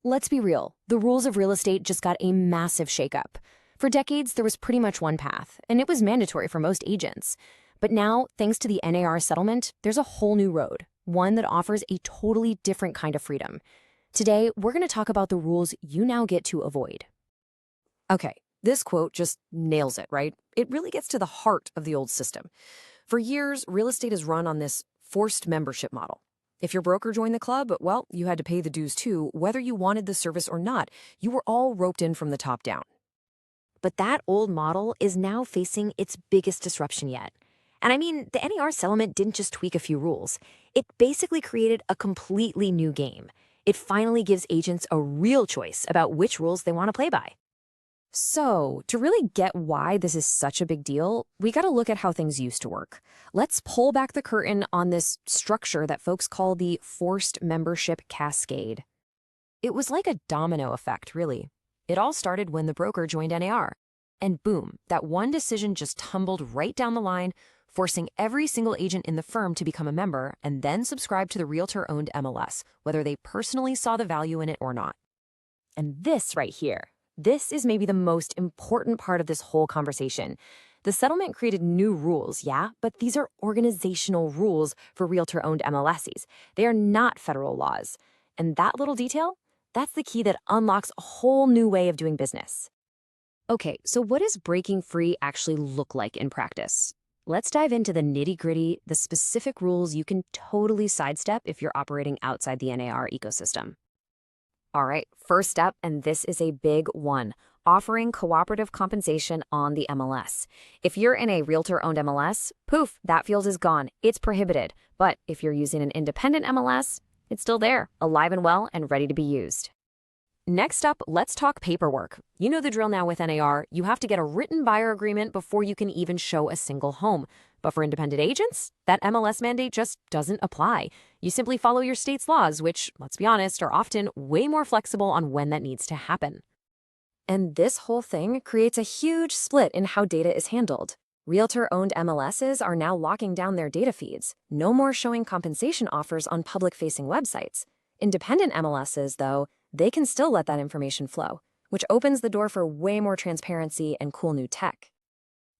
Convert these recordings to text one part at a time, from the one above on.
Let's be real, the rules of real estate just got a massive shakeup. For decades, there was pretty much one path, and it was mandatory for most agents. But now, thanks to the NAR settlement, there's a whole new road, one that offers a totally different kind of freedom. Today, we're going to talk about the rules you now get to avoid. Okay, this quote just nails it, right? It really gets to the heart of the old system. For years, real estate is run on this forced membership model. If your broker joined the club, well, you had to pay the dues too, whether you wanted the service or not. You were all roped in from the top down. But that old model is now facing its biggest disruption yet. And I mean, the NAR settlement didn't just tweak a few rules. It basically created a completely new game. It finally gives agents a real choice about which rules they want to play by. So, to really get why this is such a big deal, we got to look at how things used to work. Let's pull back the curtain on this structure that folks call the forced membership cascade. It was like a domino effect, really. It all started when the broker joined NAR. And boom, that one decision just tumbled right down the line, forcing every single agent in the firm to become a member and then subscribe to the Realtor-owned MLS, whether they personally saw the value in it or not. And this right here, this is maybe the most important part of this whole conversation. The settlement created new rules, yeah, but these are organizational rules for Realtor-owned MLSs. They are not federal laws. And that little detail, that's the key that unlocks a whole new way of doing business. Okay, so what does breaking free actually look like in practice? Let's dive into the nitty-gritty, the specific rules you can totally sidestep if you're operating outside the NAR ecosystem. All right, first step, and this is a big one, offering cooperative compensation on the MLS. If you're in a Realtor-owned MLS, poof, that field is gone. It's prohibited. But if you're using an independent MLS, it's still there, alive and well, and ready to be used. Next up, let's talk paperwork. You know the drill now with NAR. You have to get a written buyer agreement before you can even show a single home. But for independent agents, that MLS mandate just doesn't apply. You simply follow your state's laws, which, let's be honest, are often way more flexible on when that needs to happen. And this whole thing creates a huge split in how data is handled. Realtor-owned MLSs are now locking down their data feeds. No more showing compensation offers on public-facing websites. Independent MLSs, though, they can still let that information flow, which opens the door for way more transparency and cool new tech.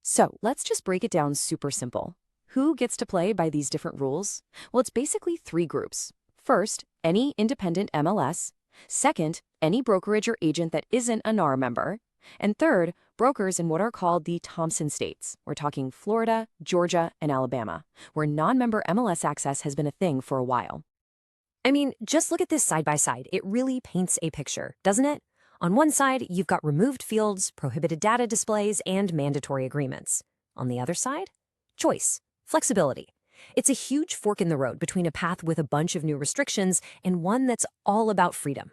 So let's just break it down super simple. Who gets to play by these different rules? Well, it's basically three groups. First, any independent MLS. Second, any brokerage or agent that isn't a NAR member. And third, brokers in what are called the Thompson states. We're talking Florida, Georgia, and Alabama, where non-member MLS access has been a thing for a while. I mean, just look at this side by side. It really paints a picture, doesn't it? On one side, you've got removed fields, prohibited data displays, and mandatory agreements. On the other side, choice, flexibility. It's a huge fork in the road between a path with a bunch of new restrictions and one that's all about freedom.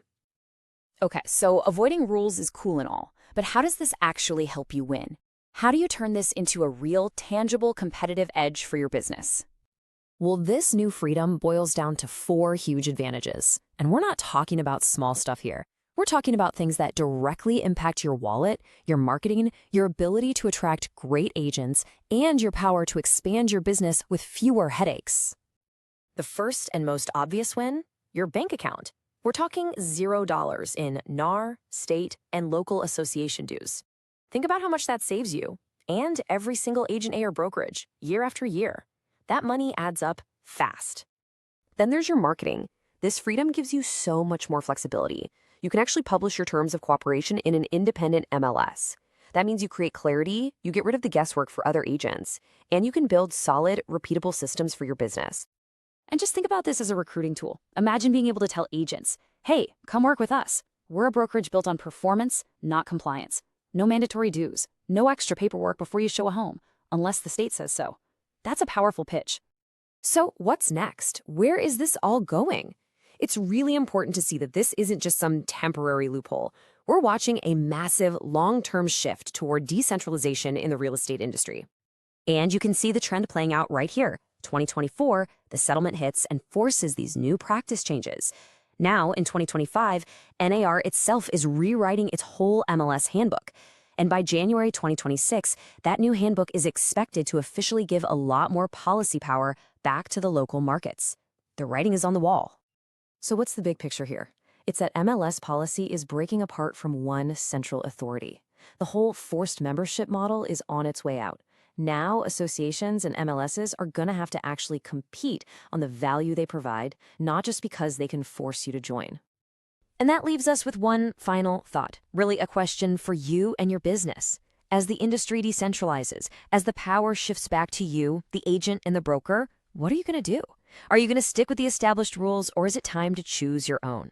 Okay, so avoiding rules is cool and all, but how does this actually help you win? How do you turn this into a real, tangible competitive edge for your business? Well, this new freedom boils down to four huge advantages. And we're not talking about small stuff here. We're talking about things that directly impact your wallet, your marketing, your ability to attract great agents, and your power to expand your business with fewer headaches. The first and most obvious win, your bank account. We're talking $0 in NAR, state, and local association dues. Think about how much that saves you and every single agent A or brokerage, year after year. That money adds up fast. Then there's your marketing. This freedom gives you so much more flexibility. You can actually publish your terms of cooperation in an independent MLS. That means you create clarity, you get rid of the guesswork for other agents, and you can build solid, repeatable systems for your business. And just think about this as a recruiting tool. Imagine being able to tell agents, hey, come work with us. We're a brokerage built on performance, not compliance. No mandatory dues, no extra paperwork before you show a home, unless the state says so. That's a powerful pitch. So what's next? Where is this all going? It's really important to see that this isn't just some temporary loophole. We're watching a massive long-term shift toward decentralization in the real estate industry. And you can see the trend playing out right here. 2024, the settlement hits and forces these new practice changes. Now, in 2025, NAR itself is rewriting its whole MLS handbook. And by January 2026, that new handbook is expected to officially give a lot more policy power back to the local markets. The writing is on the wall. So what's the big picture here? It's that MLS policy is breaking apart from one central authority. The whole forced membership model is on its way out. Now, associations and MLSs are going to have to actually compete on the value they provide, not just because they can force you to join. And that leaves us with one final thought, really a question for you and your business. As the industry decentralizes, as the power shifts back to you, the agent and the broker, what are you going to do? Are you going to stick with the established rules, or is it time to choose your own?